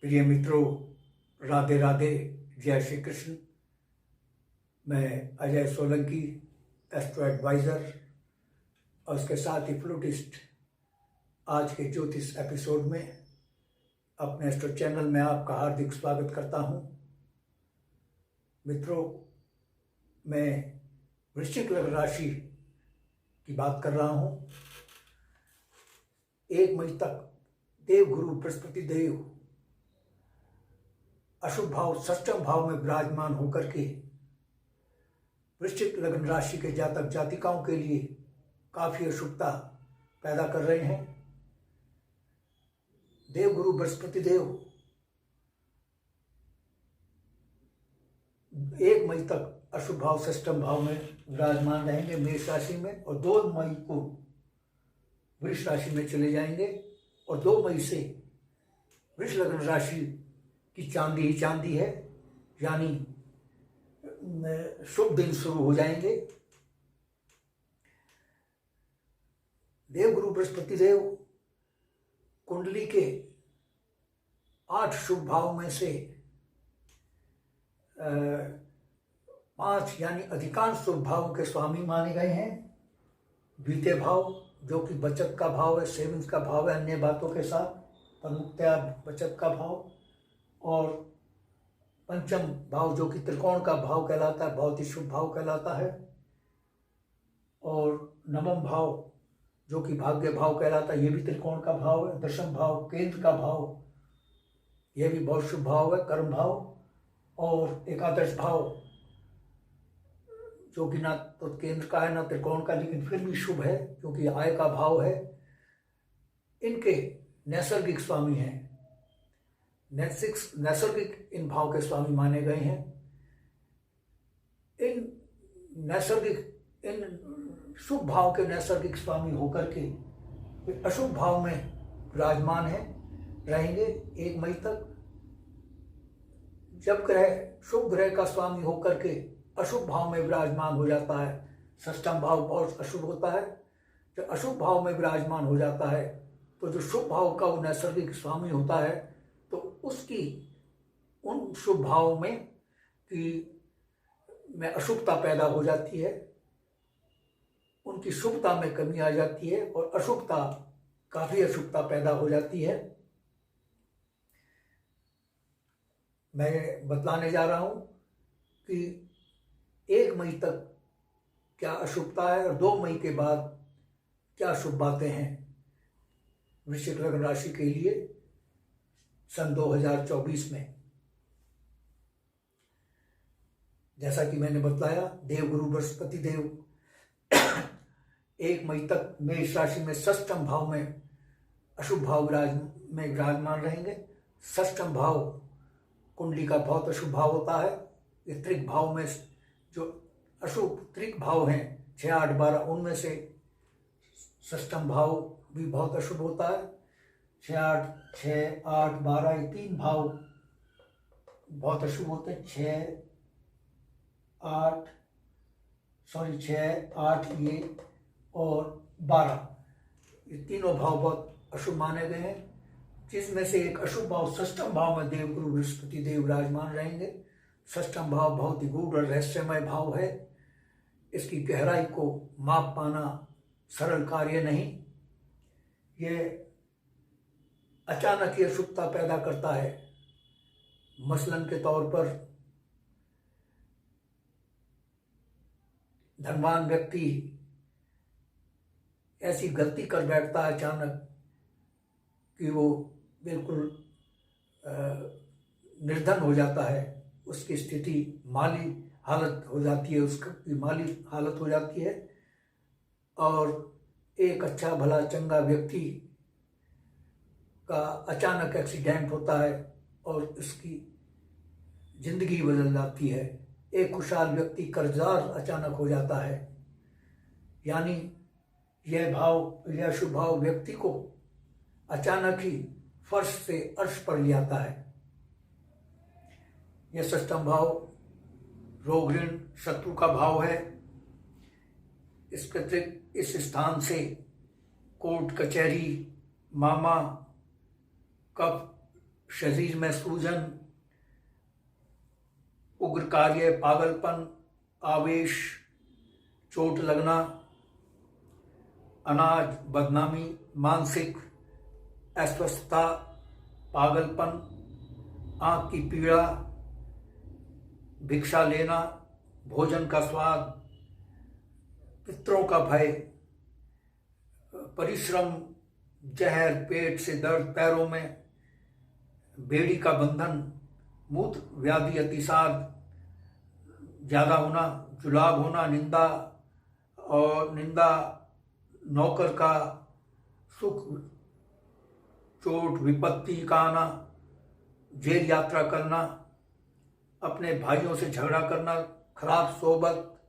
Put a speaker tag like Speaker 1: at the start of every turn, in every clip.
Speaker 1: प्रिय मित्रों, राधे राधे, जय श्री कृष्ण। मैं अजय सोलंकी, एस्ट्रो एडवाइज़र और उसके साथ ही फ्लूटिस्ट, आज के ज्योतिष एपिसोड में अपने एस्ट्रो चैनल में आपका हार्दिक स्वागत करता हूं। मित्रों, मैं वृश्चिक लग्न राशि की बात कर रहा हूं। 1 मई तक देवगुरु बृहस्पति देव अशुभ भाव षष्ठम भाव में विराजमान होकर के वृश्चिक लग्न राशि के जातक जातिकाओं के लिए काफी अशुभता पैदा कर रहे हैं। देवगुरु बृहस्पति देव 1 मई तक अशुभ भाव षष्ठम भाव में विराजमान रहेंगे मेष राशि में, और 2 मई को वृष राशि में चले जाएंगे। और 2 मई से वृष लग्न राशि की चांदी ही चांदी है, यानी शुभ दिन शुरू हो जाएंगे। देवगुरु बृहस्पति देव कुंडली के 8 शुभ भाव में से 5 यानी अधिकांश शुभ भावों के स्वामी माने गए हैं। द्वितीय भाव जो कि बचत का भाव है, सेविंग्स का भाव है, अन्य बातों के साथ प्रमुखतया बचत का भाव, और पंचम भाव जो कि त्रिकोण का भाव कहलाता है, बहुत ही शुभ भाव कहलाता है। और नवम भाव जो कि भाग्य भाव कहलाता है, ये भी त्रिकोण का भाव है। दशम भाव केंद्र का भाव, यह भी बहुत शुभ भाव है, कर्म भाव। और एकादश भाव जो कि ना तो केंद्र का है ना त्रिकोण का, लेकिन फिर भी शुभ है क्योंकि आय का भाव है। इनके नैसर्गिक स्वामी हैं, नैसर्गिक इन भाव के स्वामी माने गए हैं। इन शुभ भाव के नैसर्गिक स्वामी होकर के अशुभ भाव में विराजमान है रहेंगे 1 मई तक। जब शुभ ग्रह का स्वामी होकर के अशुभ भाव में विराजमान हो जाता है, षष्ठम भाव बहुत अशुभ होता है, जब अशुभ भाव में विराजमान हो जाता है तो जो शुभ भाव का वो नैसर्गिक स्वामी होता है तो उसकी उन शुभ भाव में अशुभता पैदा हो जाती है, उनकी शुभता में कमी आ जाती है और काफी अशुभता पैदा हो जाती है। मैं बतलाने जा रहा हूं कि 1 मई तक क्या अशुभता है और 2 मई के बाद क्या शुभ बातें हैं वृश्चिक लग्न राशि के लिए सन 2024 में। जैसा कि मैंने बतलाया, देवगुरु बृहस्पति देव 1 मई तक मेष राशि में षष्ठम भाव में अशुभ भाव में विराजमान रहेंगे। षष्ठम भाव कुंडली का बहुत अशुभ भाव होता है। ये त्रिक भाव में जो अशुभ त्रिक भाव हैं 6, 8, 12, उनमें से षष्ठम भाव भी बहुत अशुभ होता है। 6, 8, 12 ये 3 भाव बहुत अशुभ होते हैं। 6, 8 ये और 12 ये तीनों भाव बहुत अशुभ माने गए हैं, जिसमें से एक अशुभ भाव षष्ठम भाव में देवगुरु बृहस्पति देव विराजमान रहेंगे। षष्ठम भाव बहुत ही गूढ़ और रहस्यमय भाव है। इसकी गहराई को माप पाना सरल कार्य नहीं। यह अचानक ही अशुभता पैदा करता है। मसलन के तौर पर धनवान व्यक्ति ऐसी गलती कर बैठता है अचानक कि वो बिल्कुल निर्धन हो जाता है। उसकी स्थिति माली हालत हो जाती है, उसकी माली हालत हो जाती है। और एक अच्छा भला चंगा व्यक्ति का अचानक एक्सीडेंट होता है और उसकी जिंदगी बदल जाती है। एक खुशहाल व्यक्ति कर्जदार अचानक हो जाता है। यानी यह शुभ भाव व्यक्ति को अचानक ही फर्श से अर्श पर ले आता है। यह षष्ठम भाव रोग ऋण शत्रु का भाव है। इसके अतिरिक्त इस स्थान से कोर्ट कचहरी मामा कफ शरीर में सूजन, उग्र कार्य, पागलपन, आवेश, चोट लगना, अनाज, बदनामी, मानसिक अस्वस्थता, पागलपन, आंख की पीड़ा, भिक्षा लेना, भोजन का स्वाद, पितरों का भय, परिश्रम, जहर, पेट से दर्द, पैरों में बेड़ी का बंधन, मूत्र व्याधि, अतिसार ज्यादा होना, जुलाब होना, निंदा, नौकर का सुख, चोट, विपत्ति का आना, जेल यात्रा करना, अपने भाइयों से झगड़ा करना, खराब सोबत,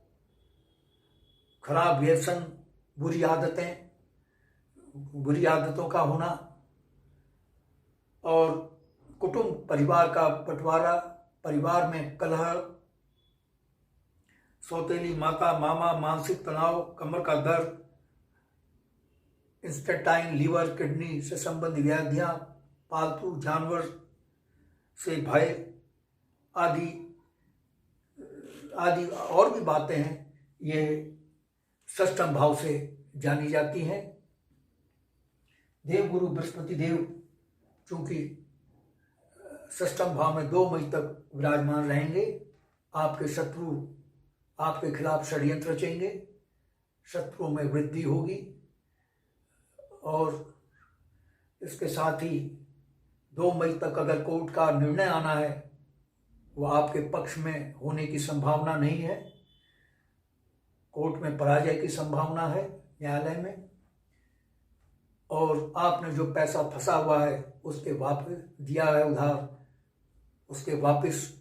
Speaker 1: खराब व्यसन, बुरी आदतों का होना, और कुटुंब परिवार का बंटवारा, परिवार में कलह, सौतेली माता, मामा, मानसिक तनाव, कमर का दर्द, इंस्टेटाइन, लीवर, किडनी से संबंधित व्याधियां, पालतू जानवर से भय आदि और भी बातें हैं, ये षष्ठम भाव से जानी जाती हैं। देवगुरु बृहस्पति देव चूंकि षष्ठम भाव में 2 मई तक विराजमान रहेंगे, आपके शत्रु आपके खिलाफ षड्यंत्र रचेंगे, शत्रुओं में वृद्धि होगी, और इसके साथ ही 2 मई तक अगर कोर्ट का निर्णय आना है, वह आपके पक्ष में होने की संभावना नहीं है। कोर्ट में पराजय की संभावना है, न्यायालय में, और आपने जो पैसा फंसा हुआ है उसके वापस दिया है उधार, उसके वापस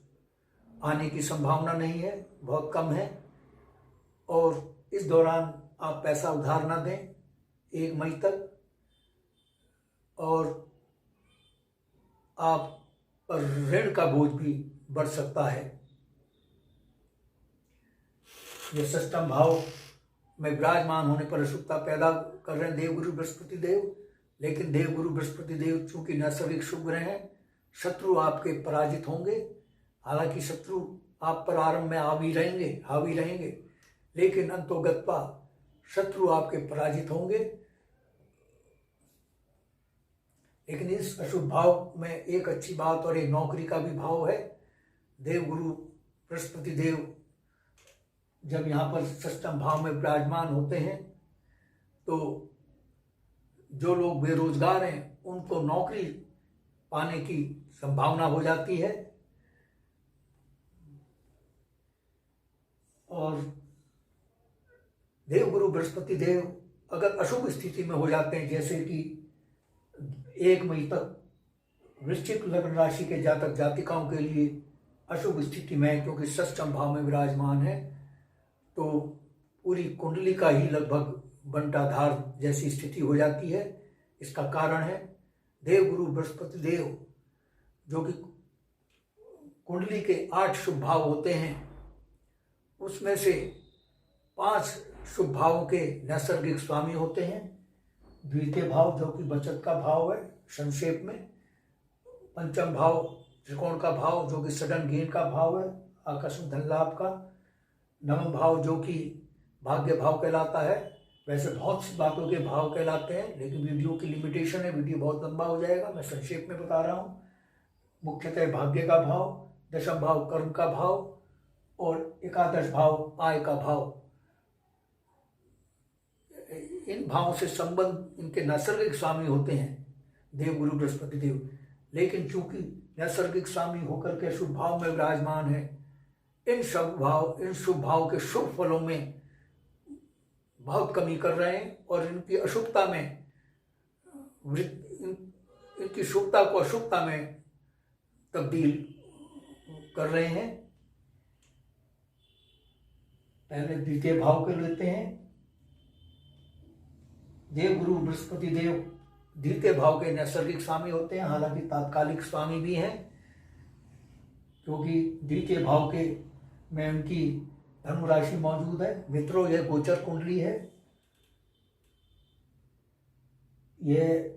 Speaker 1: आने की संभावना नहीं है, बहुत कम है। और इस दौरान आप पैसा उधार ना दें 1 मई तक, और आप पर ऋण का बोझ भी बढ़ सकता है। ये षष्ठम भाव में विराजमान होने पर अशुभता पैदा कर रहे हैं देवगुरु बृहस्पति देव, लेकिन देवगुरु बृहस्पति देव चूंकि नैसर्गिक शुभ ग्रह हैं, शत्रु आपके पराजित होंगे। हालांकि शत्रु आप पर आरंभ में हावी रहेंगे, लेकिन अंतोगत्वा शत्रु आपके पराजित होंगे। लेकिन इस अशुभ भाव में एक अच्छी बात और एक नौकरी का भी भाव है। देवगुरु बृहस्पति देव जब यहाँ पर षष्ठम भाव में विराजमान होते हैं, तो जो लोग बेरोजगार हैं उनको नौकरी पाने की संभावना हो जाती है। और देवगुरु बृहस्पति देव अगर अशुभ स्थिति में हो जाते हैं, जैसे कि 1 मई तक वृश्चिक लग्न राशि के जातक जातिकाओं के लिए अशुभ स्थिति में, क्योंकि षष्ठम भाव में विराजमान है, तो पूरी कुंडली का ही लगभग बंटाधार जैसी स्थिति हो जाती है। इसका कारण है देवगुरु बृहस्पति देव, जो कि कुंडली के 8 शुभ भाव होते हैं, उसमें से 5 शुभ भावों के नैसर्गिक स्वामी होते हैं। द्वितीय भाव जो कि बचत का भाव है संक्षेप में, पंचम भाव त्रिकोण का भाव जो कि सडन गेन का भाव है, आकस्मिक धन लाभ का, नवम भाव जो कि भाग्य भाव कहलाता है। वैसे बहुत सी बातों के भाव कहलाते हैं, लेकिन वीडियो की लिमिटेशन है, वीडियो बहुत लंबा हो जाएगा, मैं संक्षेप में बता रहा हूँ। मुख्यतः भाग्य का भाव, दशम भाव कर्म का भाव, और एकादश भाव आय का भाव। इन भावों से संबंध इनके नैसर्गिक स्वामी होते हैं देवगुरु बृहस्पति देव, लेकिन चूंकि नैसर्गिक स्वामी होकर के शुभ भाव में विराजमान है, इन शुभ भाव के शुभ फलों में बहुत कमी कर रहे हैं, और इनकी अशुभता में इनकी शुभता को अशुभता में तब्दील कर रहे हैं। पहले द्वितीय भाव कर लेते हैं। देवगुरु बृहस्पति देव द्वितीय भाव के नैसर्गिक स्वामी होते हैं, हालांकि तात्कालिक स्वामी भी हैं, क्योंकि द्वितीय भाव के में उनकी धनु राशि मौजूद है। मित्रों, यह गोचर कुंडली है, यह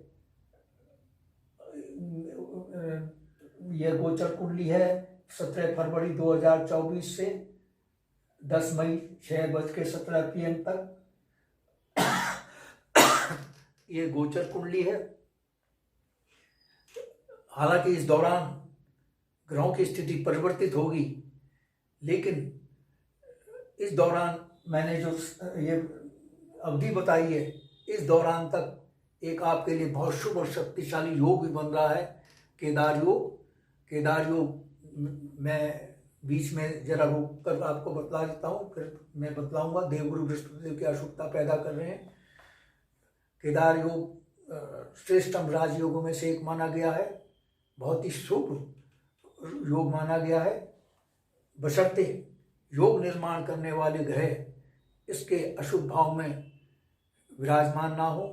Speaker 1: यह गोचर कुंडली है 17 फरवरी 2024 से 10 मई 6:17 PM तक ये गोचर कुंडली है। हालांकि इस दौरान ग्रहों की स्थिति परिवर्तित होगी, लेकिन इस दौरान मैंने जो ये अवधि बताई है, इस दौरान तक एक आपके लिए बहुत शुभ और शक्तिशाली योग भी बन रहा है, केदार योग। केदार योग मैं बीच में जरा रोक कर आपको बतला देता हूँ, फिर मैं बतलाऊंगा। देवगुरु बृहस्पति की अशुभता पैदा कर रहे हैं। केदार योग श्रेष्ठतम राजयोगों में से एक माना गया है, बहुत ही शुभ योग माना गया है, बशर्ते योग निर्माण करने वाले ग्रह इसके अशुभ भाव में विराजमान ना हो।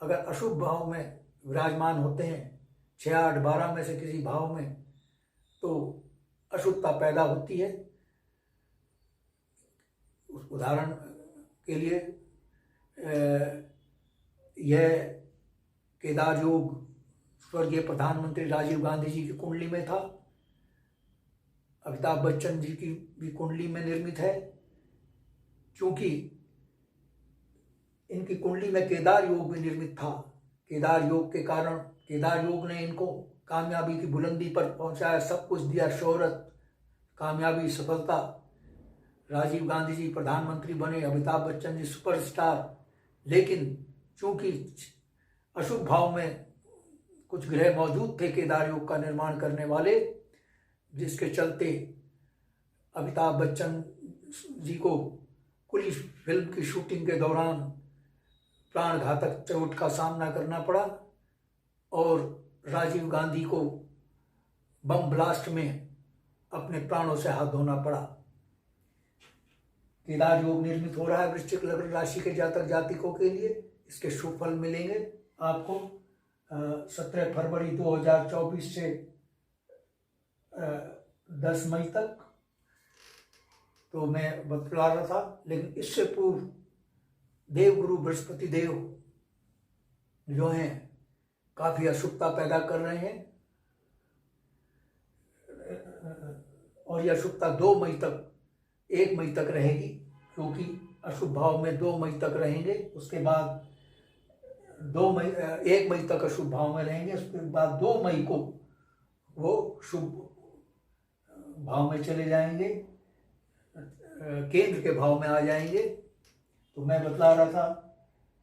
Speaker 1: अगर अशुभ भाव में विराजमान होते हैं 6, 8, 12 में से किसी भाव में, तो अशुभता पैदा होती है। उदाहरण के लिए यह केदार योग स्वर्गीय प्रधानमंत्री राजीव गांधी जी की कुंडली में था, अमिताभ बच्चन जी की भी कुंडली में निर्मित है। क्योंकि इनकी कुंडली में केदार योग भी निर्मित था, केदार योग के कारण केदार योग ने इनको कामयाबी की बुलंदी पर पहुंचाया, सब कुछ दिया, शोहरत, कामयाबी, सफलता। राजीव गांधी जी प्रधानमंत्री बने, अमिताभ बच्चन जी सुपरस्टार। लेकिन चूंकि अशुभ भाव में कुछ ग्रह मौजूद थे केदार योग का निर्माण करने वाले, जिसके चलते अमिताभ बच्चन जी को कुली फिल्म की शूटिंग के दौरान प्राणघातक चोट का सामना करना पड़ा और राजीव गांधी को बम ब्लास्ट में अपने प्राणों से हाथ धोना पड़ा। केदार योग निर्मित हो रहा है वृश्चिक लग्न राशि के जातक जातिकों के लिए। इसके शुभ फल मिलेंगे आपको 17 फरवरी 2024 से 10 मई तक। तो मैं बतला रहा था, लेकिन इससे पूर्व देवगुरु बृहस्पति देव जो हैं काफी अशुभता पैदा कर रहे हैं और यह अशुभता 2 मई तक 1 मई तक रहेगी, क्योंकि अशुभ भाव में 2 मई तक रहेंगे। उसके बाद 1 मई तक अशुभ भाव में रहेंगे, उसके बाद 2 मई को वो शुभ भाव में चले जाएंगे, केंद्र के भाव में आ जाएंगे। तो मैं बतला रहा था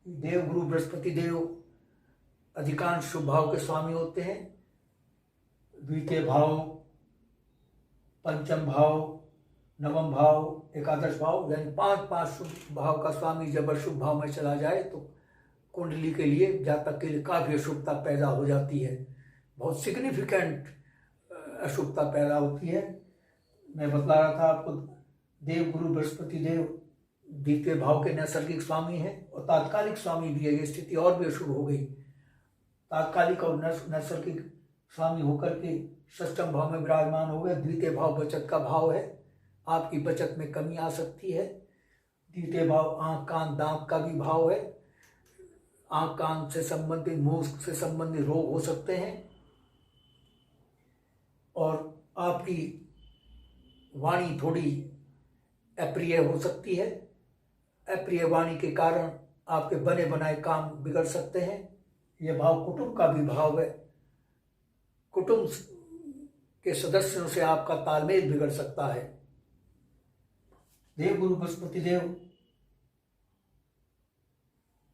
Speaker 1: कि देवगुरु बृहस्पति देव अधिकांश शुभ भाव के स्वामी होते हैं। द्वितीय भाव, पंचम भाव, नवम भाव, एकादश भाव, यानी 5 शुभ भाव का स्वामी जब अशुभ भाव में चला जाए तो कुंडली के लिए, जातक के लिए काफी अशुभता पैदा हो जाती है, बहुत सिग्निफिकेंट अशुभता पैदा होती है। मैं बतला रहा था आपको, देवगुरु बृहस्पति देव द्वितीय भाव के नैसर्गिक स्वामी हैं और तात्कालिक स्वामी भी है। ये स्थिति और भी अशुभ हो गई, तात्कालिक और नैसर्गिक स्वामी होकर के षष्ठम भाव में विराजमान हो गए। द्वितीय भाव बचत का भाव है, आपकी बचत में कमी आ सकती है। द्वितीय भाव आंख, कान, दांत का भी भाव है। आंख, कान से संबंधित, मुंह से संबंधित रोग हो सकते हैं और आपकी वाणी थोड़ी अप्रिय हो सकती है। अप्रिय वाणी के कारण आपके बने बनाए काम बिगड़ सकते हैं। यह भाव कुटुंब का भी भाव है, कुटुंब के सदस्यों से आपका तालमेल बिगड़ सकता है। देवगुरु बृहस्पति देव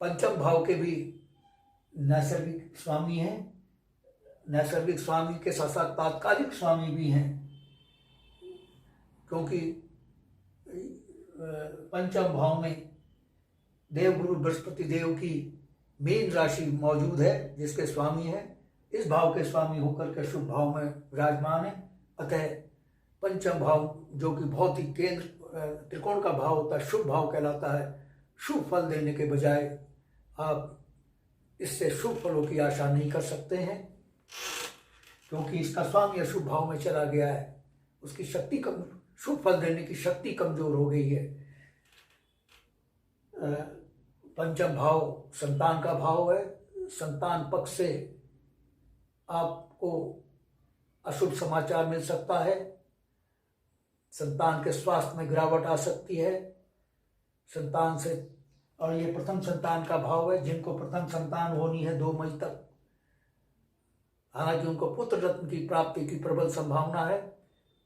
Speaker 1: पंचम भाव के भी नैसर्गिक स्वामी हैं, नैसर्गिक स्वामी के साथ साथ तात्कालिक स्वामी भी हैं, क्योंकि पंचम भाव में देवगुरु बृहस्पति देव की मीन राशि मौजूद है, जिसके स्वामी है। इस भाव के स्वामी होकर के शुभ भाव में विराजमान है। अतः पंचम भाव, जो कि बहुत ही केंद्र त्रिकोण का भाव होता है, शुभ भाव कहलाता है। शुभ फल देने के बजाय आप इससे शुभ फलों की आशा नहीं कर सकते हैं, क्योंकि इसका स्वामी अशुभ भाव में चला गया है। उसकी शक्ति कम, शुभ फल देने की शक्ति कमजोर हो गई है। पंचम भाव संतान का भाव है। संतान पक्ष से आपको अशुभ समाचार मिल सकता है, संतान के स्वास्थ्य में गिरावट आ सकती है, संतान से, और ये प्रथम संतान का भाव है। जिनको प्रथम संतान होनी है 2 मई तक, हालांकि उनको पुत्र रत्न की प्राप्ति की प्रबल संभावना है,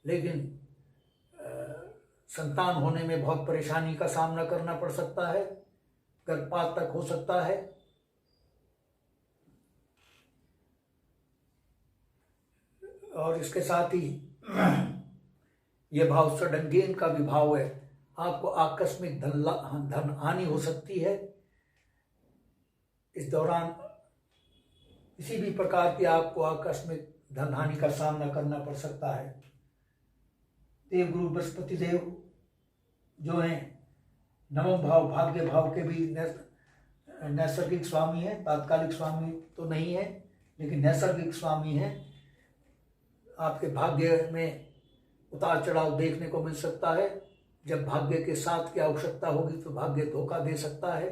Speaker 1: लेकिन संतान होने में बहुत परेशानी का सामना करना पड़ सकता है, गर्भपात तक हो सकता है। और इसके साथ ही यह भाव सडन गेन का भी भाव है। आपको आकस्मिक धन हानि हो सकती है। इस दौरान किसी भी प्रकार की आपको आकस्मिक धन हानि का सामना करना पड़ सकता है। देवगुरु बृहस्पति देव जो हैं नवम भाव भाग्य भाव के भी नैसर्गिक स्वामी हैं, तात्कालिक स्वामी तो नहीं है, लेकिन नैसर्गिक स्वामी हैं। आपके भाग्य में उतार चढ़ाव देखने को मिल सकता है। जब भाग्य के साथ की आवश्यकता होगी तो भाग्य धोखा दे सकता है।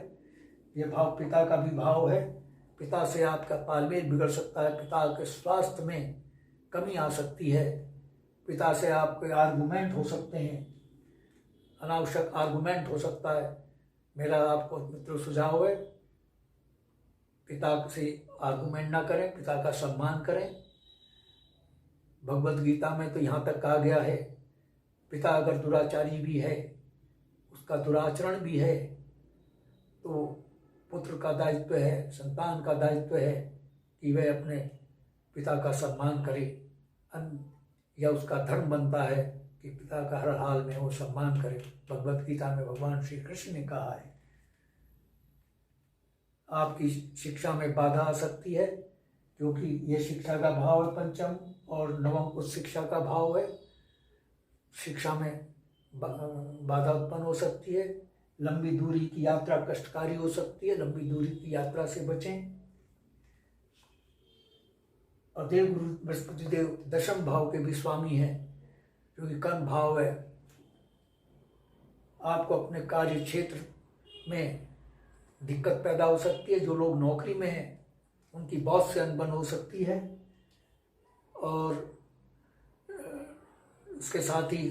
Speaker 1: यह भाव पिता का भी भाव है। पिता से आपका तालमेल बिगड़ सकता है, पिता के स्वास्थ्य में कमी आ सकती है, पिता से आपके आर्गुमेंट हो सकते हैं, अनावश्यक आर्गुमेंट हो सकता है। मेरा आपको मित्रों सुझाव है, पिता से आर्गुमेंट ना करें, पिता का सम्मान करें। भगवद गीता में तो यहाँ तक कहा गया है, पिता अगर दुराचारी भी है, उसका दुराचरण भी है, तो पुत्र का दायित्व है, संतान का दायित्व है कि वह अपने पिता का सम्मान करे। या उसका धर्म बनता है कि पिता का हर हाल में वो सम्मान करे। भगवद गीता में भगवान श्री कृष्ण ने कहा है। आपकी शिक्षा में बाधा आ सकती है, क्योंकि ये शिक्षा का भाव है पंचम, और नवम उच्च शिक्षा का भाव है। शिक्षा में बाधा उत्पन्न हो सकती है। लंबी दूरी की यात्रा कष्टकारी हो सकती है, लंबी दूरी की यात्रा से बचें। और देवगुरु बृहस्पति देव दशम भाव के भी स्वामी हैं, जो कि कर्म भाव है। आपको अपने कार्य क्षेत्र में दिक्कत पैदा हो सकती है। जो लोग नौकरी में हैं उनकी बॉस से अनबन हो सकती है। और इसके साथ ही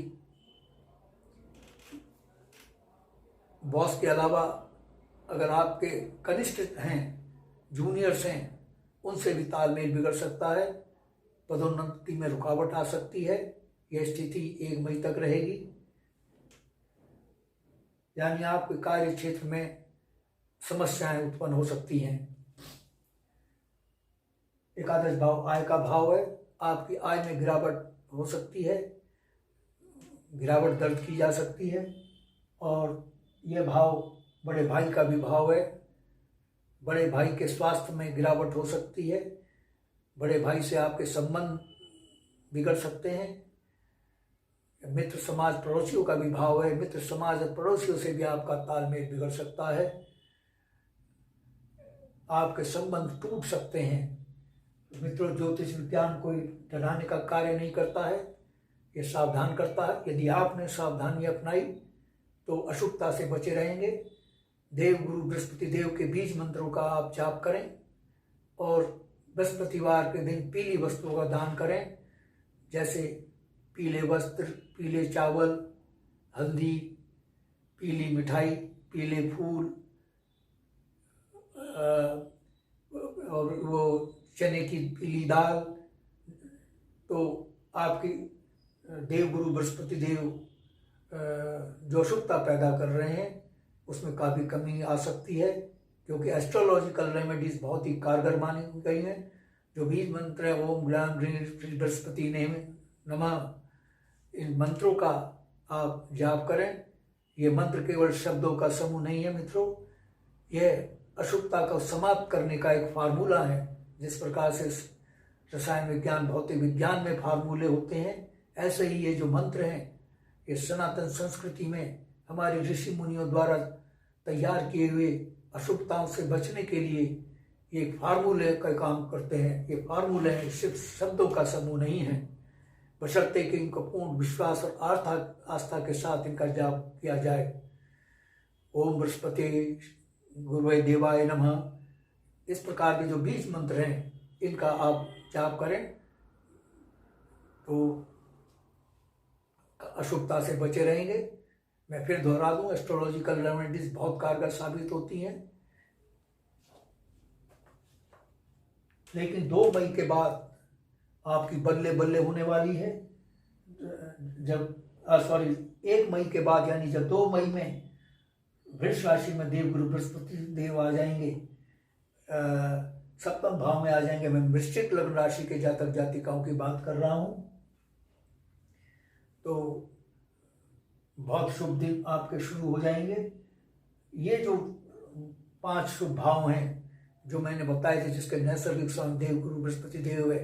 Speaker 1: बॉस के अलावा अगर आपके कनिष्ठ हैं, जूनियर्स हैं, उनसे भी तालमेल बिगड़ सकता है। पदोन्नति में रुकावट आ सकती है। यह स्थिति 1 मई तक रहेगी। यानी आपके कार्य क्षेत्र में समस्याएं उत्पन्न हो सकती हैं। एकादश भाव आय का भाव है। आपकी आय में गिरावट हो सकती है, गिरावट दर्ज की जा सकती है। और यह भाव बड़े भाई का भी भाव है। बड़े भाई के स्वास्थ्य में गिरावट हो सकती है। बड़े भाई से आपके संबंध बिगड़ सकते हैं। मित्र समाज पड़ोसियों का भी भाव है। मित्र समाज और पड़ोसियों से भी आपका तालमेल बिगड़ सकता है। आपके संबंध टूट सकते हैं। मित्रों, ज्योतिष विज्ञान कोई डराने का कार्य नहीं करता है, ये सावधान करता है। यदि आपने सावधानी अपनाई तो अशुभता से बचे रहेंगे। देवगुरु बृहस्पति देव के बीज मंत्रों का आप जाप करें और बृहस्पतिवार के दिन पीली वस्तुओं का दान करें, जैसे पीले वस्त्र, पीले चावल, हल्दी, पीली मिठाई, पीले फूल, और वो चने की पीली दाल। तो आपकी देवगुरु बृहस्पति देव जो अशुभता पैदा कर रहे हैं उसमें काफ़ी कमी आ सकती है, क्योंकि एस्ट्रोलॉजिकल रेमेडीज बहुत ही कारगर मानी गई हैं। जो बीज मंत्र है ओम ग्राम ह्रीं श्री बृहस्पति ने नमः, इन मंत्रों का आप जाप करें। ये मंत्र केवल शब्दों का समूह नहीं है मित्रों, यह अशुभता को समाप्त करने का एक फार्मूला है। जिस प्रकार से रसायन विज्ञान, भौतिक विज्ञान में फार्मूले होते हैं, ऐसे ही ये जो मंत्र हैं ये सनातन संस्कृति में हमारे ऋषि मुनियों द्वारा तैयार किए हुए अशुभताओं से बचने के लिए ये फार्मूले का काम करते हैं। ये फार्मूले हैं, सिर्फ शब्दों का समूह नहीं है, बशर्ते कि इनको पूर्ण विश्वास और आस्था के साथ इनका जाप किया जाए। ओम बृहस्पति गुरुवे देवाय नमः। इस प्रकार के जो बीज मंत्र हैं इनका आप जाप करें। तो अशुभता से बचे रहेंगे। मैं फिर दोहरा दूं, एस्ट्रोलॉजिकल रेमेडीज बहुत कारगर साबित होती हैं, लेकिन 2 मई के बाद आपकी बल्ले बल्ले होने वाली है। जब 1 मई के बाद, यानी जब 2 मई में वृष राशि में देवगुरु बृहस्पति देव आ जाएंगे, सप्तम भाव में आ जाएंगे। मैं वृश्चिक लग्न राशि के जातक जातिकाओं की बात कर रहा हूं। तो बहुत शुभ दिन आपके शुरू हो जाएंगे। ये जो 5 शुभ भाव हैं जो मैंने बताए थे, जिसके नैसर्गिक स्वामी देवगुरु बृहस्पति देव है,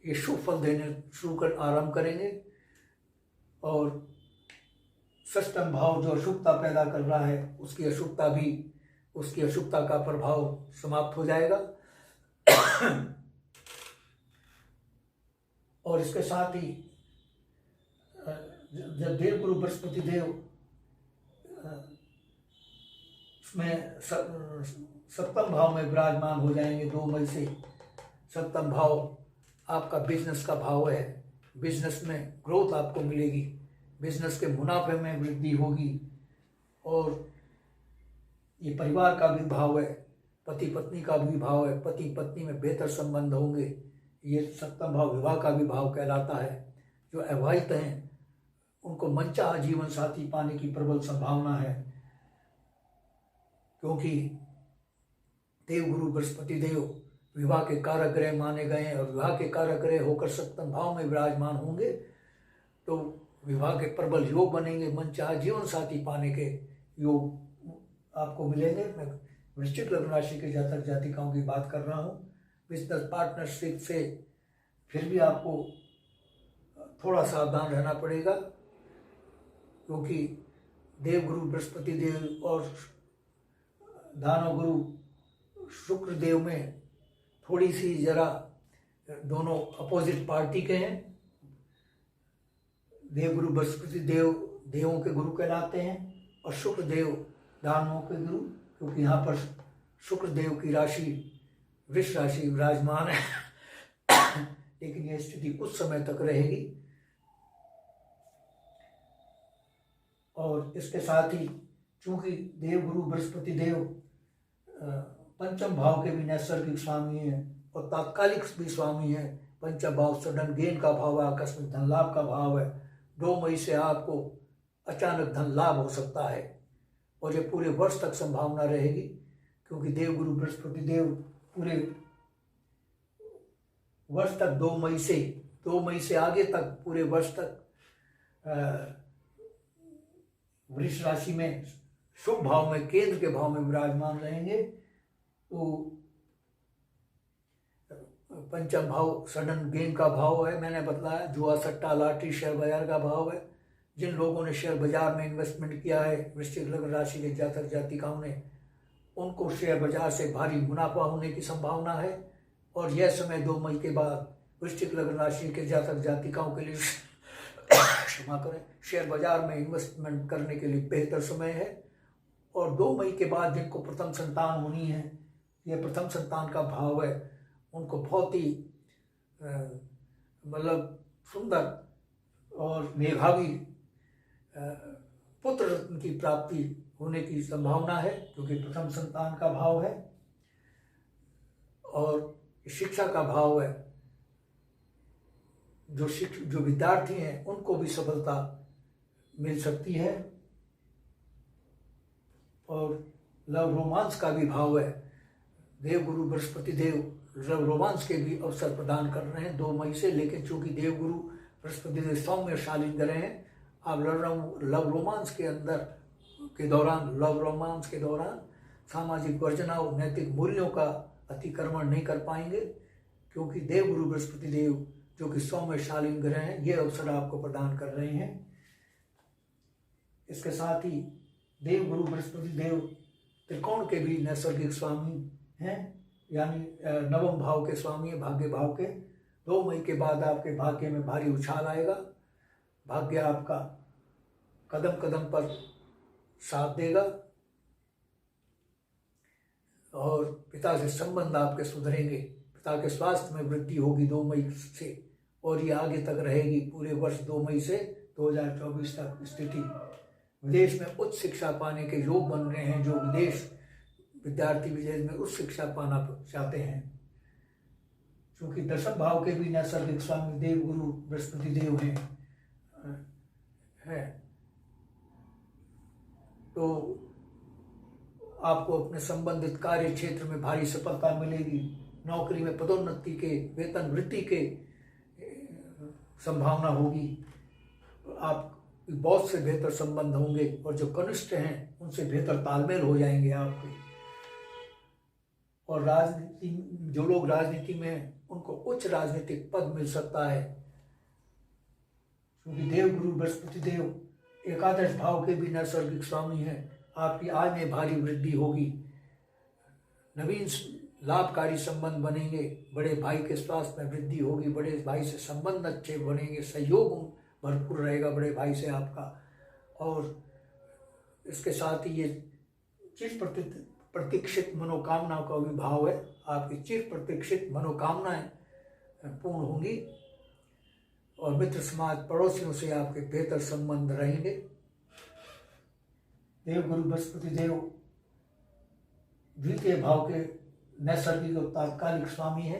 Speaker 1: ये शुभ फल देने शुरू कर आरंभ करेंगे। और षष्ठम भाव जो अशुभता पैदा कर रहा है, उसकी अशुभता का प्रभाव समाप्त हो जाएगा। और इसके साथ ही जब देवगुरु बृहस्पति देव उसमें सप्तम भाव में विराजमान हो जाएंगे 2 मई से। सप्तम भाव आपका बिजनेस का भाव है। बिजनेस में ग्रोथ आपको मिलेगी, बिजनेस के मुनाफे में वृद्धि होगी। और ये परिवार का भी भाव है, पति पत्नी का भी भाव है, पति पत्नी में बेहतर संबंध होंगे। ये सप्तम भाव विवाह का भी भाव कहलाता है। जो अविवाहित हैं उनको मनचाहा जीवन साथी पाने की प्रबल संभावना है, क्योंकि देवगुरु बृहस्पति देव विवाह के कारक ग्रह माने गए हैं, और विवाह के कारक ग्रह होकर सप्तम भाव में विराजमान होंगे तो विवाह के प्रबल योग बनेंगे। मनचाहा जीवन साथी पाने के योग आपको मिलेंगे। मैं वृश्चिक लग्न राशि के जातक जातिकाओं की बात कर रहा हूँ। बिजनेस पार्टनरशिप से फिर भी आपको थोड़ा सावधान रहना पड़ेगा, क्योंकि देवगुरु बृहस्पति देव और दानव गुरु शुक्र देव में थोड़ी सी जरा दोनों अपोजिट पार्टी के हैं। देवगुरु बृहस्पति देव देवों के गुरु कहलाते हैं, और शुक्र देव दानवों के गुरु, क्योंकि यहाँ पर शुक्र देव की राशि वृष राशि विराजमान है। लेकिन यह स्थिति कुछ समय तक रहेगी। और इसके साथ ही चूंकि देवगुरु बृहस्पति देव पंचम भाव के भी नैसर्गिक स्वामी हैं और तात्कालिक भी स्वामी हैं। पंचम भाव सडन गेन का भाव है, आकस्मिक धन लाभ का भाव है। 2 मई से आपको अचानक धन लाभ हो सकता है, और ये पूरे वर्ष तक संभावना रहेगी, क्योंकि देवगुरु बृहस्पति देव पूरे वर्ष तक 2 मई से आगे तक पूरे वर्ष तक वृष राशि में शुभ भाव में, केंद्र के भाव में विराजमान रहेंगे। तो पंचम भाव सडन गेन का भाव है, मैंने बताया। जुआ सट्टा लॉटरी शेयर बाजार का भाव है। जिन लोगों ने शेयर बाजार में इन्वेस्टमेंट किया है, वृश्चिक लग्न राशि के जातक जातिकाओं ने, उनको शेयर बाजार से भारी मुनाफा होने की संभावना है। और यह समय 2 मई के बाद वृश्चिक लग्न राशि के जातक जातिकाओं के लिए क्षमा करें, शेयर बाजार में इन्वेस्टमेंट करने के लिए बेहतर समय है। और 2 मई के बाद जिनको प्रथम संतान होनी है, यह प्रथम संतान का भाव है, उनको बहुत ही मतलब सुंदर और मेधावी पुत्र रत्न की प्राप्ति होने की संभावना है, क्योंकि प्रथम संतान का भाव है। और शिक्षा का भाव है। जो विद्यार्थी हैं उनको भी सफलता मिल सकती है। और लव रोमांस का भी भाव है। देवगुरु बृहस्पति देव लव रोमांस के भी अवसर प्रदान कर रहे हैं 2 मई से। लेकिन चूंकि देवगुरु बृहस्पति देव सौम्य शालीन ग्रह हैं, आप लव रोमांस के दौरान सामाजिक वर्जना और नैतिक मूल्यों का अतिक्रमण नहीं कर पाएंगे, क्योंकि देवगुरु बृहस्पति देव जो कि सौम्य शालीन ग्रह हैं, ये अवसर आपको प्रदान कर रहे हैं। इसके साथ ही देवगुरु बृहस्पति देव त्रिकोण के भी नैसर्गिक स्वामी हैं, यानी 9वें भाव के स्वामी है, भाग्य भाव के। 2 मई के बाद आपके भाग्य में भारी उछाल आएगा। भाग्य आपका कदम कदम पर साथ देगा, और पिता से संबंध आपके सुधरेंगे। पिता के स्वास्थ्य में वृद्धि होगी 2 मई से। और ये आगे तक रहेगी पूरे वर्ष 2 मई से 2024 तक स्थिति। विदेश में उच्च शिक्षा पाने के योग बन रहे हैं, जो विदेश विद्यार्थी विदेश में उच्च शिक्षा पाना चाहते हैं। क्योंकि दशम भाव के भी नैसर्गिक स्वामी देव गुरु बृहस्पति देव हैं, तो आपको अपने संबंधित कार्य क्षेत्र में भारी सफलता मिलेगी। नौकरी में पदोन्नति के, वेतन वृद्धि के संभावना होगी। आप बॉस से बेहतर संबंध होंगे और जो कनिष्ठ हैं उनसे बेहतर तालमेल हो जाएंगे आपके। और राजनीति, जो लोग राजनीति में हैं उनको उच्च राजनीतिक पद मिल सकता है, क्योंकि देव गुरु बृहस्पति देव एकादश भाव के भी नैसर्गिक स्वामी हैं। आपकी आय में भारी वृद्धि होगी, नवीन लाभकारी संबंध बनेंगे, बड़े भाई के स्वास्थ्य में वृद्धि होगी, बड़े भाई से संबंध अच्छे बनेंगे, सहयोग भरपूर रहेगा बड़े भाई से आपका। और इसके साथ ही ये चिर प्रतीक्षित मनोकामनाओं का भी भाव है। आपकी चिर प्रतीक्षित मनोकामनाएं पूर्ण होंगी और मित्र समाज पड़ोसियों से आपके बेहतर संबंध रहेंगे। देव गुरु बृहस्पति देव द्वितीय भाव के नैसर्गिक और तात्कालिक स्वामी है।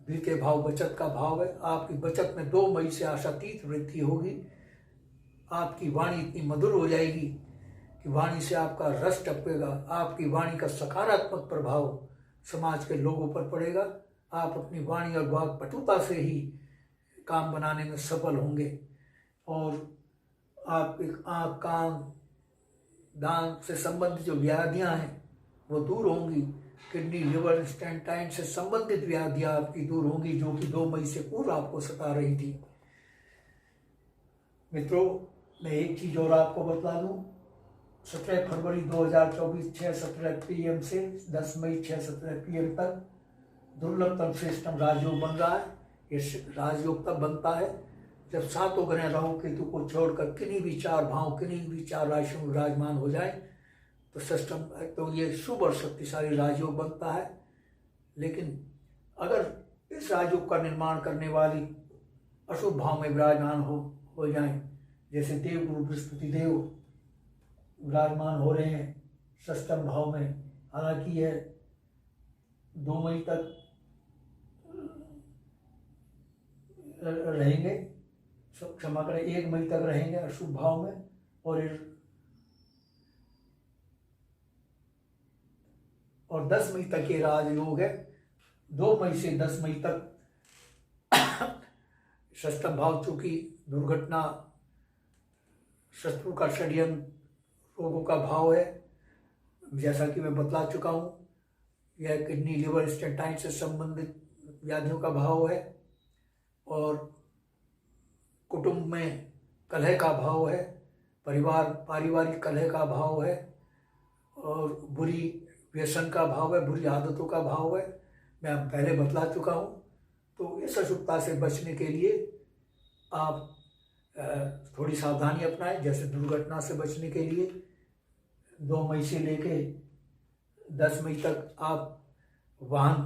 Speaker 1: द्वितीय भाव बचत का भाव है। आपकी बचत में 2 मई से आशातीत वृद्धि होगी। आपकी वाणी इतनी मधुर हो जाएगी कि वाणी से आपका रस टपकेगा। आपकी वाणी का सकारात्मक प्रभाव समाज के लोगों पर पड़ेगा। आप अपनी वाणी और वाक्पटुता से ही काम बनाने में सफल होंगे और आपके आँख, कान, दांत से संबंधित जो व्याधियाँ हैं वो दूर होंगी। किडनी, लिवर, स्टेंटाइन से संबंधित व्याधियाँ आपकी दूर होंगी, जो कि 2 मई से पूर्व आपको सता रही थी। मित्रों, मैं एक चीज़ और आपको बता दूँ, 17 फरवरी 2024 6:17 PM से 10 मई 6:17 PM तक दुर्लभतम श्रेष्ठतम राजयोग बन रहा है। ये राजयोग तब बनता है जब 7 ग्रह राहु केतु को छोड़कर किन्हीं भी 4 भाव, किन्हीं भी 4 राशियों में विराजमान हो जाए तो सिस्टम, तो ये शुभ और शक्तिशाली राजयोग बनता है। लेकिन अगर इस राजयोग का निर्माण करने वाली अशुभ भाव में विराजमान हो जाए, जैसे देव गुरु बृहस्पति देव विराजमान हो रहे हैं षष्ठम भाव में, हालांकि यह 2 मई तक रहेंगे, क्षमा करें 1 मई तक रहेंगे अशुभ भाव में, और 10 मई तक ये राजयोग है। 2 मई से 10 मई तक षष्ठम भाव चूंकि दुर्घटना, शत्रु का षड्यंत्र, रोगों का भाव है, जैसा कि मैं बतला चुका हूँ। यह किडनी, लिवर, स्टेंटाइन से संबंधित व्याधियों का भाव है और कुटुंब में कलह का भाव है, पारिवारिक कलह का भाव है और बुरी व्यसन का भाव है, बुरी आदतों का भाव है। मैं पहले बतला चुका हूँ। तो इस अशुभता से बचने के लिए आप थोड़ी सावधानी अपनाएं। जैसे दुर्घटना से बचने के लिए 2 मई से लेके 10 मई तक आप वाहन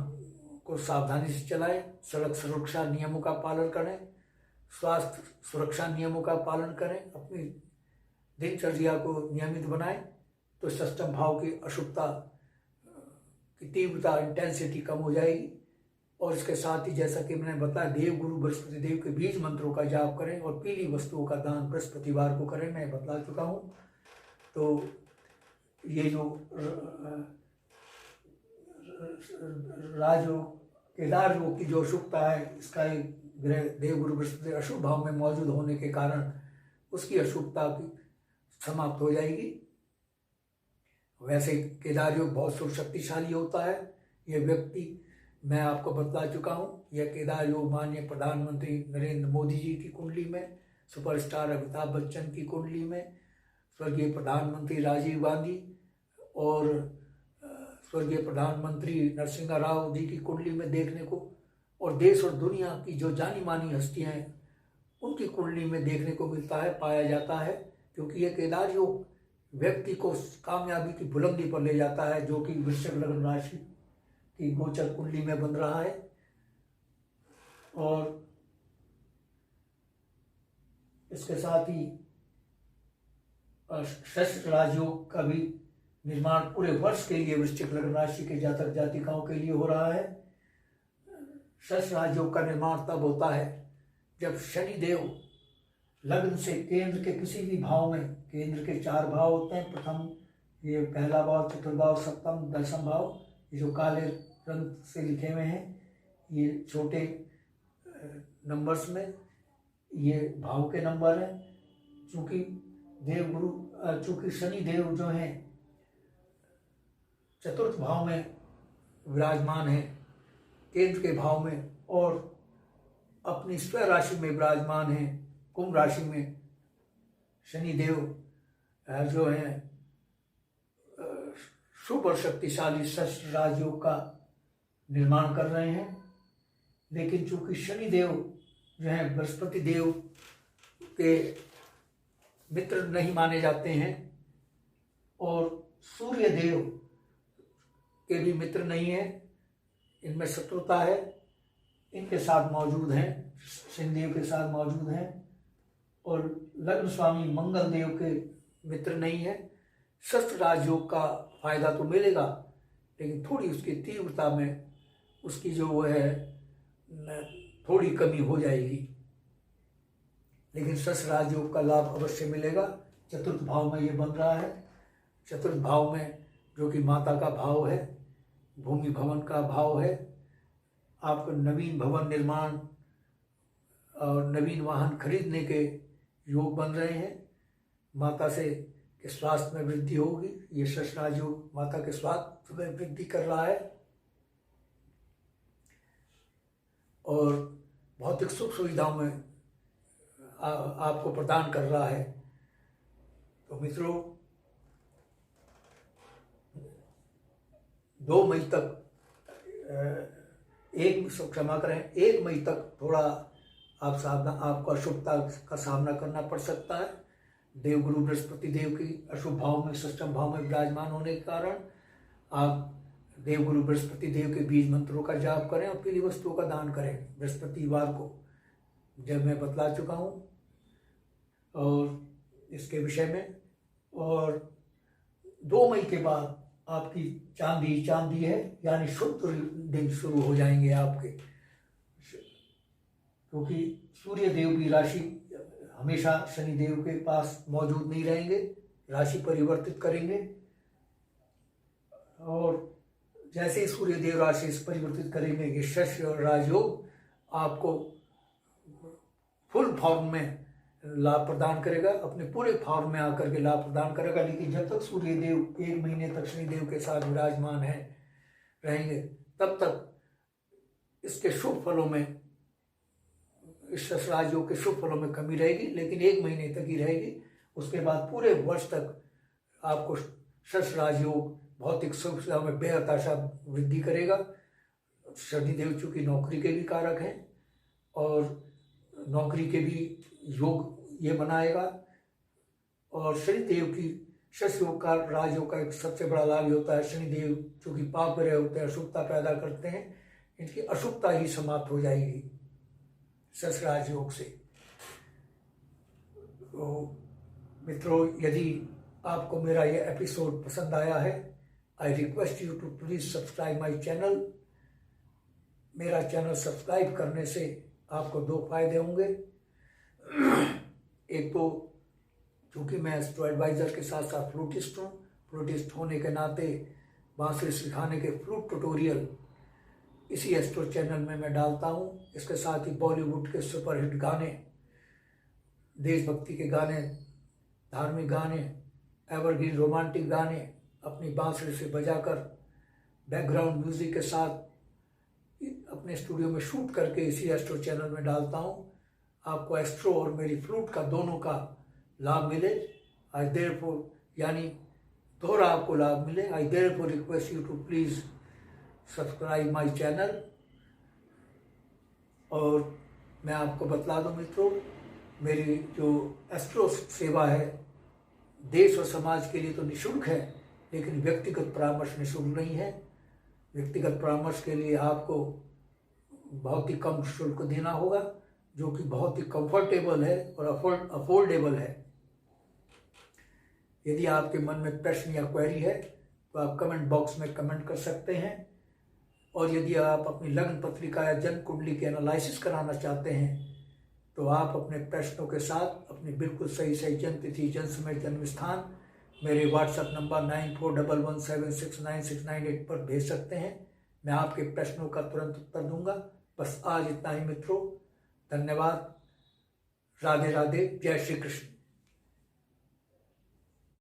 Speaker 1: को सावधानी से चलाएं, सड़क सुरक्षा नियमों का पालन करें, स्वास्थ्य सुरक्षा नियमों का पालन करें, अपनी दिनचर्या को नियमित बनाएं, तो षष्ठम भाव की अशुभता की तीव्रता, इंटेंसिटी कम हो जाएगी। और इसके साथ ही जैसा कि मैंने बताया, देव गुरु बृहस्पति देव के बीज मंत्रों का जाप करें और पीली वस्तुओं का दान बृहस्पतिवार को करें, मैं बतला चुका हूँ। तो ये जो राजयोग, केदार योग की जो अशुभता है, इसका एक ग्रह देव गुरु बृहस्पति अशुभ भाव में मौजूद होने के कारण उसकी अशुभता की समाप्त हो जाएगी। वैसे केदार योग बहुत शक्तिशाली होता है। यह व्यक्ति, मैं आपको बतला चुका हूँ, यह केदार योग माननीय प्रधानमंत्री नरेंद्र मोदी जी की कुंडली में, सुपरस्टार अमिताभ बच्चन की कुंडली में, स्वर्गीय प्रधानमंत्री राजीव गांधी और स्वर्गीय प्रधानमंत्री नरसिम्हा राव जी की कुंडली में देखने को, और देश और दुनिया की जो जानी मानी हस्तियाँ हैं उनकी कुंडली में देखने को मिलता है, पाया जाता है। क्योंकि यह केदार योग व्यक्ति को कामयाबी की बुलंदी पर ले जाता है, जो कि वृश्चिक लग्न राशि की गोचर कुंडली में बन रहा है। और इसके साथ ही षष्ठ राजयोग का भी निर्माण पूरे वर्ष के लिए वृश्चिक लग्न राशि के जातक जातिकाओं के लिए हो रहा है। षष्ठ राजयोग का निर्माण तब होता है जब शनि देव लग्न से केंद्र के किसी भी भाव में, केंद्र के 4 भाव होते हैं, प्रथम ये पहला भाव, चतुर्थ भाव, सप्तम, दशम भाव, ये जो काले रंग से लिखे हुए हैं, ये छोटे नंबर्स में ये भाव के नंबर हैं। चूंकि शनि देव जो हैं चतुर्थ भाव में विराजमान है, केंद्र के भाव में, और अपनी स्व राशि में विराजमान है, कुंभ राशि में शनि देव जो है शुभ और शक्तिशाली षष्ठ राजयोग का निर्माण कर रहे हैं। लेकिन चूंकि शनि देव जो है बृहस्पति देव के मित्र नहीं माने जाते हैं और सूर्य देव के भी मित्र नहीं है, इनमें शत्रुता है, इनके साथ मौजूद हैं, शनि देव के साथ मौजूद हैं, और लग्न स्वामी मंगल देव के मित्र नहीं है। षष्ठ राजयोग का फायदा तो मिलेगा, लेकिन थोड़ी उसकी तीव्रता में उसकी जो है थोड़ी कमी हो जाएगी, लेकिन षष्ठ राजयोग का लाभ अवश्य मिलेगा। चतुर्थ भाव में ये बन रहा है। चतुर्थ भाव में जो कि माता का भाव है, भूमि भवन का भाव है, आपको नवीन भवन निर्माण और नवीन वाहन खरीदने के योग बन रहे हैं। माता से के स्वास्थ्य में वृद्धि होगी। ये षष्ठ राजयोग माता के स्वास्थ्य में वृद्धि कर रहा है और भौतिक सुख सुविधाओं में आपको प्रदान कर रहा है। तो मित्रों, 2 मई तक 1 मई तक थोड़ा आपको अशुभता का सामना करना पड़ सकता है। देवगुरु बृहस्पति देव की अशुभ भाव में, षष्ठम भाव में विराजमान होने के कारण आप देवगुरु बृहस्पति देव के बीज मंत्रों का जाप करें और पीली वस्तुओं का दान करें बृहस्पतिवार को, जब मैं बतला चुका हूँ और इसके विषय में। और 2 मई के बाद आपकी चांदी है, यानी शुद्ध दिन शुरू हो जाएंगे आपके, क्योंकि सूर्य देव की राशि हमेशा शनि देव के पास मौजूद नहीं रहेंगे, राशि परिवर्तित करेंगे, और जैसे ही सूर्य देव राशि परिवर्तित करेंगे, ये षष्ठ और राजयोग आपको फुल फॉर्म में लाभ प्रदान करेगा, अपने पूरे फॉर्म में आकर के लाभ प्रदान करेगा। लेकिन जब तक सूर्य देव 1 महीने तक शनि देव के साथ विराजमान है रहेंगे, तब तक इसके शुभ फलों में, इस षष्ठ राजयोग के शुभ फलों में कमी रहेगी, लेकिन 1 महीने तक ही रहेगी। उसके बाद पूरे वर्ष तक आपको षष्ठ राजयोग भौतिक सुख सुविधाओं में बेहताशा वृद्धि करेगा। शनिदेव चूंकि नौकरी के भी कारक हैं और नौकरी के भी योग ये बनाएगा, और शनिदेव की षष्ठ योग का राजयोग का एक सबसे बड़ा लाभ होता है, शनिदेव चूंकि पाप ग्रह होते हैं, अशुभता पैदा करते हैं, इनकी अशुभता ही समाप्त हो जाएगी षष्ठ राजयोग से। तो मित्रों, यदि आपको मेरा ये एपिसोड पसंद आया है, I request you to please subscribe my channel. मेरा चैनल सब्सक्राइब करने से आपको 2 फायदे होंगे। एक तो चूँकि मैं एस्ट्रो एडवाइजर के साथ साथ फ्लूटिस्ट हूँ, फ्लूटिस्ट होने के नाते बांसुरी सिखाने के फ्लूट ट्यूटोरियल इसी एस्ट्रो चैनल में मैं डालता हूँ। इसके साथ ही बॉलीवुड के सुपरहिट गाने, देशभक्ति के गाने, धार्मिक गाने, एवरग्रीन रोमांटिक गाने अपनी बांसुरी से बजाकर बैकग्राउंड म्यूजिक के साथ अपने स्टूडियो में शूट करके इसी एस्ट्रो चैनल में डालता हूँ। आपको एस्ट्रो और मेरी फ्लूट का दोनों का लाभ मिले। आई देयरफॉर, यानी दोहरा आपको लाभ मिले। I therefore request you to please subscribe my channel. और मैं आपको बतला दूं मित्रों, मेरी जो एस्ट्रो सेवा है देश और समाज के लिए तो निःशुल्क है, लेकिन व्यक्तिगत परामर्श निःशुल्क नहीं है। व्यक्तिगत परामर्श के लिए आपको बहुत ही कम शुल्क देना होगा। जो कि बहुत ही कंफर्टेबल है और अफोर्डेबल है। यदि आपके मन में प्रश्न या क्वेरी है तो आप कमेंट बॉक्स में कमेंट कर सकते हैं। और यदि आप अपनी लग्न पत्रिका या जन्म कुंडली के एनालिसिस कराना चाहते हैं तो आप अपने प्रश्नों के साथ अपनी बिल्कुल सही जन्म तिथि, जन्म समय, जन्म स्थान मेरे व्हाट्सएप नंबर 9411769698 पर भेज सकते हैं। मैं आपके प्रश्नों का तुरंत उत्तर दूंगा। बस आज इतना ही मित्रों, धन्यवाद। राधे राधे, जय श्री कृष्ण।